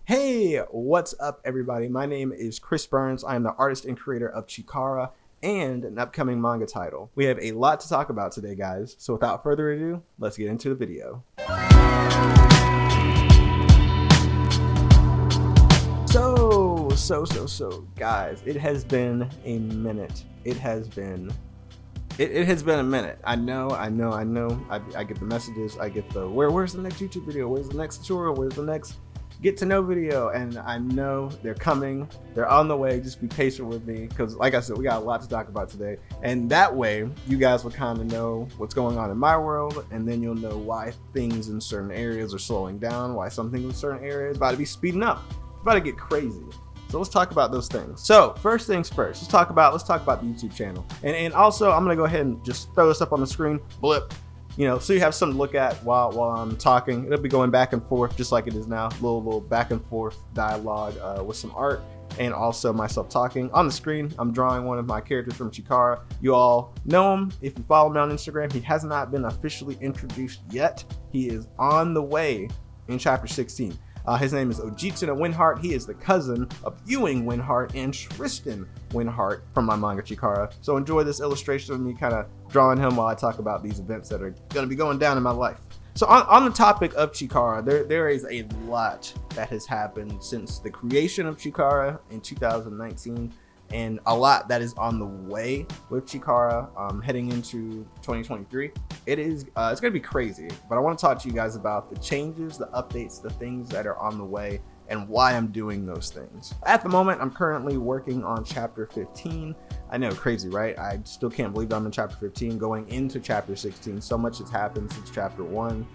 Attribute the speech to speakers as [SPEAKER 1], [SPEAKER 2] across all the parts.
[SPEAKER 1] Hey, what's up, everybody? My name is Chris Burns. I am the artist and creator of Chikara and an upcoming manga title. We have a lot to talk about today, guys. So without further ado, let's get into the video. So, guys, it has been a minute. It has been a minute. I know. I get the messages. I get the where's the next YouTube video? Where's the next tutorial? Where's the next get to know video? And I know they're coming. They're on the way. Just be patient with me because, like I said, we got a lot to talk about today. And that way, you guys will kind of know what's going on in my world, and then you'll know why things in certain areas are slowing down, why some things in certain areas about to be speeding up. It's about to get crazy. So let's talk about those things. So first things first, let's talk about the YouTube channel. And also I'm gonna go ahead and just throw this up on the screen, blip, so you have something to look at while I'm talking. It'll be going back and forth just like it is now, little back and forth dialogue with some art and also myself talking. On the screen, I'm drawing one of my characters from Chikara. You all know him if you follow me on Instagram. He has not been officially introduced yet. He is on the way in chapter 16. His name is Ojitsuna Winheart. He is the cousin of Ewing Winheart and Tristan Winheart from my manga Chikara. So enjoy this illustration of me kind of drawing him while I talk about these events that are going to be going down in my life. So on the topic of Chikara, there is a lot that has happened since the creation of Chikara in 2019. And a lot that is on the way with Chikara heading into 2023. It's gonna be crazy, but I want to talk to you guys about the changes, the updates, the things that are on the way, and why I'm doing those things. At the moment, I'm currently working on chapter 15. I know, crazy, right? I still can't believe I'm in chapter 15, going into chapter 16. So much has happened since chapter 1.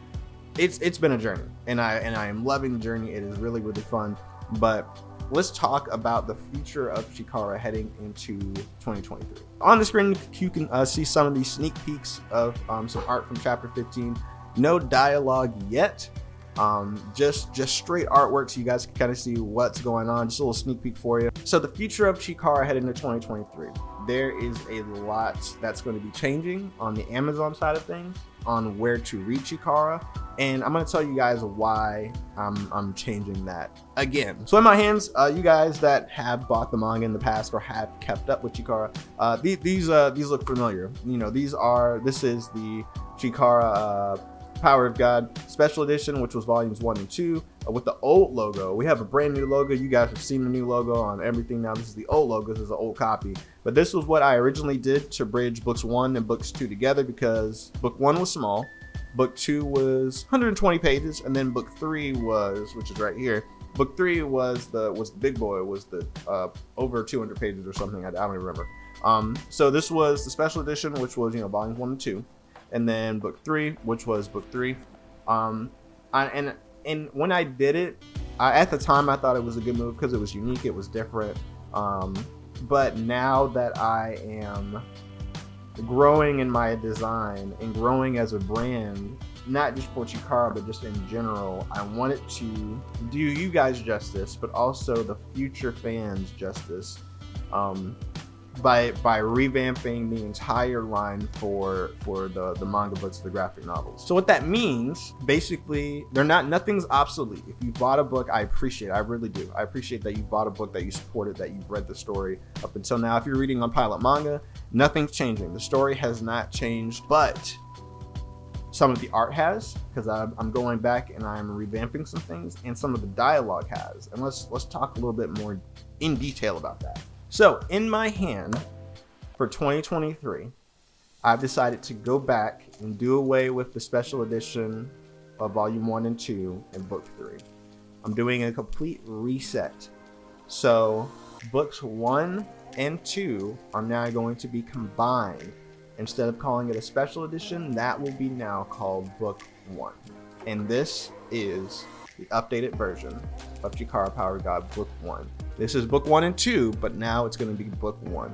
[SPEAKER 1] It's been a journey, and I am loving the journey. It is really, really fun, but let's talk about the future of Chikara heading into 2023. On the screen, you can see some of these sneak peeks of some art from chapter 15. No dialogue yet, just straight artwork so you guys can kind of see what's going on. Just a little sneak peek for you. So the future of Chikara heading into 2023. There is a lot that's going to be changing on the Amazon side of things, on where to read Chikara, and I'm going to tell you guys why I'm changing that again. So in my hands, you guys that have bought the manga in the past or have kept up with Chikara, these look familiar. This is the Chikara Power of God Special Edition, which was volumes 1 and 2, with the old logo. We have a brand new logo. You guys have seen the new logo on everything now. This is the old logo. This is an old copy. But this was what I originally did to bridge books 1 and books 2 together, because book 1 was small, book 2 was 120 pages, and then book 3 was, which is right here, book 3 was the big boy, was the over 200 pages or something. I don't even remember. So this was the special edition, which was volumes 1 and 2. And then book 3, which was book 3. And when I did it, at the time I thought it was a good move because it was unique, it was different. But now that I am growing in my design and growing as a brand, not just for Chikara, but just in general, I wanted to do you guys justice, but also the future fans justice. By revamping the entire line for the manga books, the graphic novels. So what that means, basically, nothing's obsolete. If you bought a book, I appreciate it. I really do. I appreciate that you bought a book, that you supported, that you've read the story up until now. If you're reading on Pilot Manga, nothing's changing. The story has not changed, but some of the art has, because I'm going back and I'm revamping some things, and some of the dialogue has. And let's talk a little bit more in detail about that. So in my hand for 2023, I've decided to go back and do away with the special edition of volume 1 and 2 and book 3. I'm doing a complete reset. So books 1 and 2 are now going to be combined. Instead of calling it a special edition, that will be now called book 1. And this is the updated version of Chikara Power of God book 1. This is book 1 and 2, but now it's going to be book 1.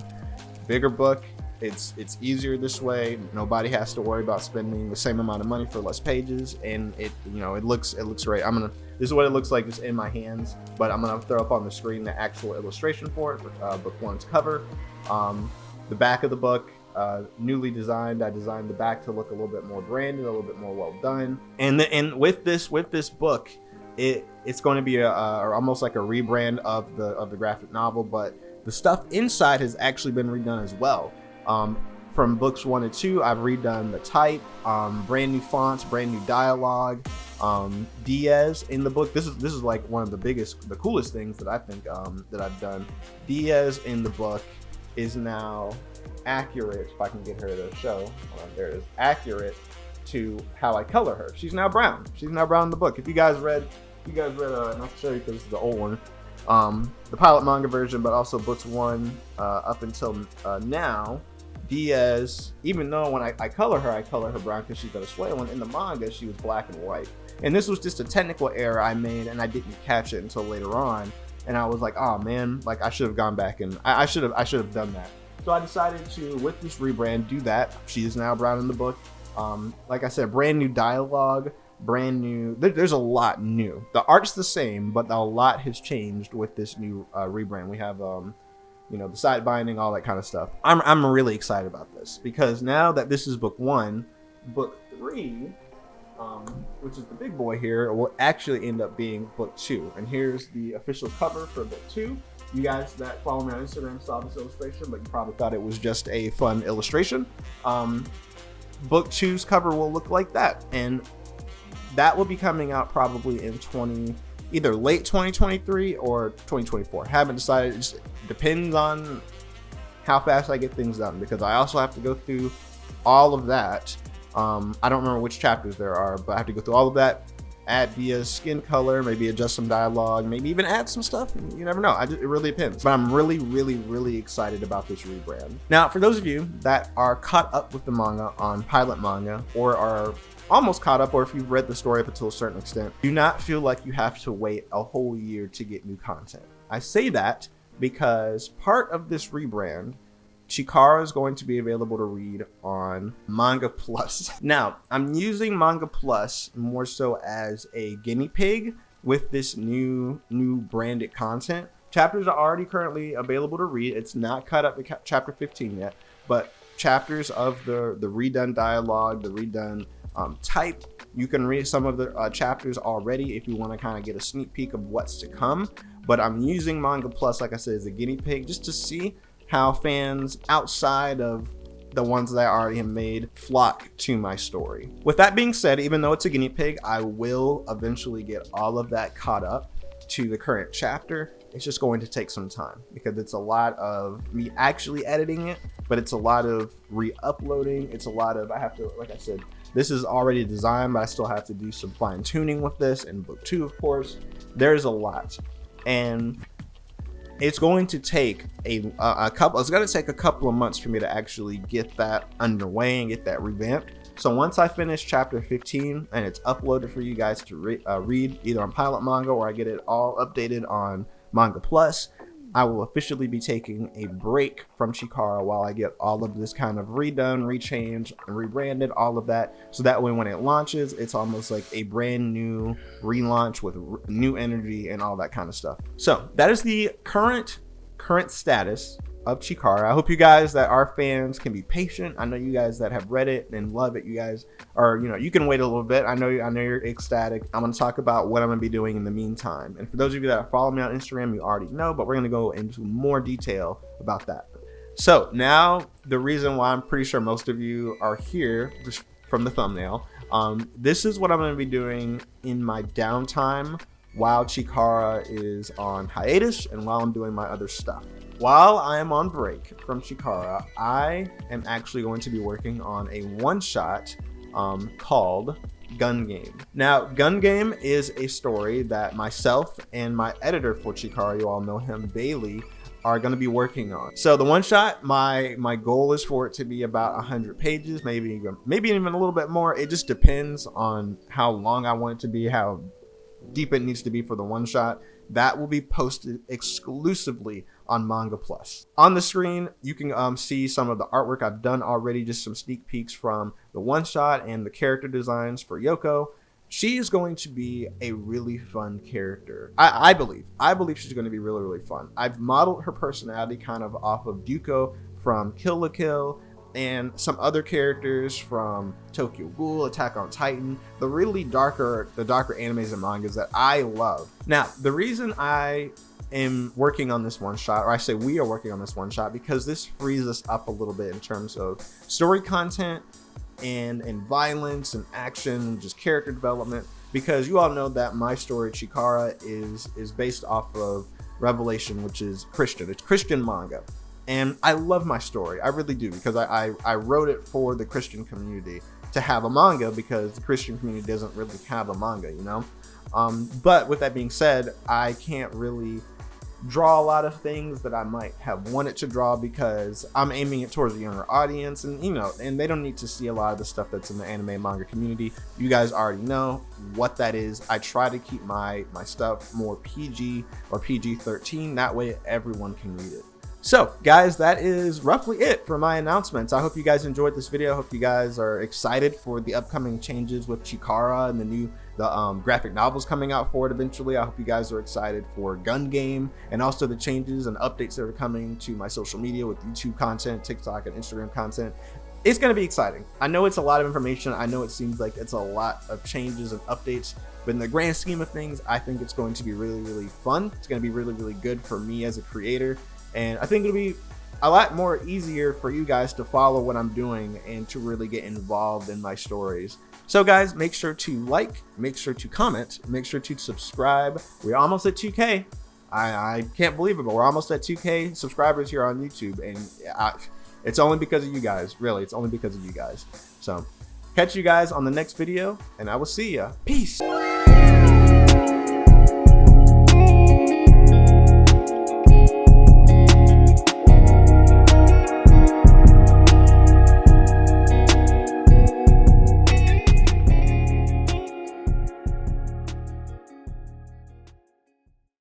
[SPEAKER 1] Bigger book. It's easier this way. Nobody has to worry about spending the same amount of money for less pages, and it looks great. This is what it looks like just in my hands, but I'm gonna throw up on the screen the actual illustration for it, book 1's cover. The back of the book, newly designed. I designed the back to look a little bit more branded, a little bit more well done. And with this book, It's going to be almost like a rebrand of the graphic novel, but the stuff inside has actually been redone as well. From books 1 and 2, I've redone the type, brand new fonts, brand new dialogue. Diaz in the book, this is like one of the coolest things that I think that I've done. Diaz in the book is now accurate, if I can get her to show, there it is, accurate to how I color her. She's now brown. She's now brown in the book. If you guys read, and I'll show you because it's the old one, the pilot manga version, but also books 1 up until now, Diaz, even though when I color her brown because she's got a swale, and in the manga she was black and white. And this was just a technical error I made, and I didn't catch it until later on. And I was like, oh man, like I should have gone back and I should have done that. So I decided to, with this rebrand, do that. She is now brown in the book. Like I said, brand new dialogue, brand new. There's a lot new. The art's the same, but a lot has changed with this new rebrand. We have the side binding, all that kind of stuff. I'm really excited about this because now that this is book 1, book 3, which is the big boy here, will actually end up being book 2. And here's the official cover for book 2. You guys that follow me on Instagram saw this illustration, but you probably thought it was just a fun illustration. Book 2's cover will look like that, and that will be coming out probably in either late 2023 or 2024. Haven't decided. It just depends on how fast I get things done, because I also have to go through all of that. I don't remember which chapters there are, but I have to go through all of that, add Dia's skin color, maybe adjust some dialogue, maybe even add some stuff. You never know. It really depends. But I'm really, really, really excited about this rebrand. Now, for those of you that are caught up with the manga on Pilot Manga, or are almost caught up, or if you've read the story up until a certain extent, do not feel like you have to wait a whole year to get new content. I say that because part of this rebrand, Chikara is going to be available to read on Manga Plus. Now, I'm using Manga Plus more so as a guinea pig with this new branded content. Chapters are already currently available to read. It's not caught up to chapter 15 yet, but chapters of the redone dialogue, the redone type, you can read some of the chapters already if you want to kind of get a sneak peek of what's to come. But I'm using Manga Plus, like I said, as a guinea pig just to see how fans outside of the ones that I already have made flock to my story. With that being said, even though it's a guinea pig, I will eventually get all of that caught up to the current chapter. It's just going to take some time because it's a lot of me actually editing it, but it's a lot of re-uploading. It's a lot of, I have to, like I said, this is already designed, but I still have to do some fine tuning with this. And book 2, of course, there's a lot. And it's going to take a couple of months for me to actually get that underway and get that revamped. So once I finish chapter 15 and it's uploaded for you guys to read either on Pilot Manga or I get it all updated on Manga Plus, I will officially be taking a break from Chikara while I get all of this kind of redone, rechanged, and rebranded, all of that. So that way when it launches, it's almost like a brand new relaunch with new energy and all that kind of stuff. So that is the current status of Chikara. I hope you guys that are fans can be patient. I know you guys that have read it and love it, you guys are, you can wait a little bit. I know you're ecstatic. I'm going to talk about what I'm going to be doing in the meantime. And for those of you that follow me on Instagram, you already know, but we're going to go into more detail about that. So now the reason why I'm pretty sure most of you are here, just from the thumbnail, this is what I'm going to be doing in my downtime while Chikara is on hiatus and while I'm doing my other stuff. While I am on break from Chikara, I am actually going to be working on a one-shot called Gun Game. Now, Gun Game is a story that myself and my editor for Chikara, you all know him, Bailey, are going to be working on. So the one-shot, my goal is for it to be about 100 pages, maybe even a little bit more. It just depends on how long I want it to be, how deep it needs to be for the one-shot. That will be posted exclusively on Manga Plus. On the screen, you can see some of the artwork I've done already, just some sneak peeks from the one-shot and the character designs for Yoko. She is going to be a really fun character. I believe she's going to be really, really fun. I've modeled her personality kind of off of Duko from Kill la Kill. and some other characters from Tokyo Ghoul, Attack on Titan, the darker animes and mangas that I love. Now, the reason I am working on this one shot, or I say we are working on this one shot, because this frees us up a little bit in terms of story content and violence and action and just character development, because you all know that my story Chikara is based off of Revelation, which is Christian. It's Christian manga. And I love my story. I really do, because I wrote it for the Christian community to have a manga, because the Christian community doesn't really have a manga, you know? But with that being said, I can't really draw a lot of things that I might have wanted to draw, because I'm aiming it towards a younger audience, and you know, and they don't need to see a lot of the stuff that's in the anime manga community. You guys already know what that is. I try to keep my stuff more PG or PG-13. That way everyone can read it. So guys, that is roughly it for my announcements. I hope you guys enjoyed this video. I hope you guys are excited for the upcoming changes with Chikara and the graphic novels coming out for it eventually. I hope you guys are excited for Gun Game, and also the changes and updates that are coming to my social media with YouTube content, TikTok and Instagram content. It's going to be exciting. I know it's a lot of information. I know it seems like it's a lot of changes and updates, but in the grand scheme of things, I think it's going to be really, really fun. It's going to be really, really good for me as a creator. And I think it'll be a lot more easier for you guys to follow what I'm doing and to really get involved in my stories. So guys, make sure to like, make sure to comment, make sure to subscribe. We're almost at 2K. I can't believe it, but we're almost at 2K subscribers here on YouTube. And it's only because of you guys. Really, it's only because of you guys. So catch you guys on the next video, and I will see ya. Peace.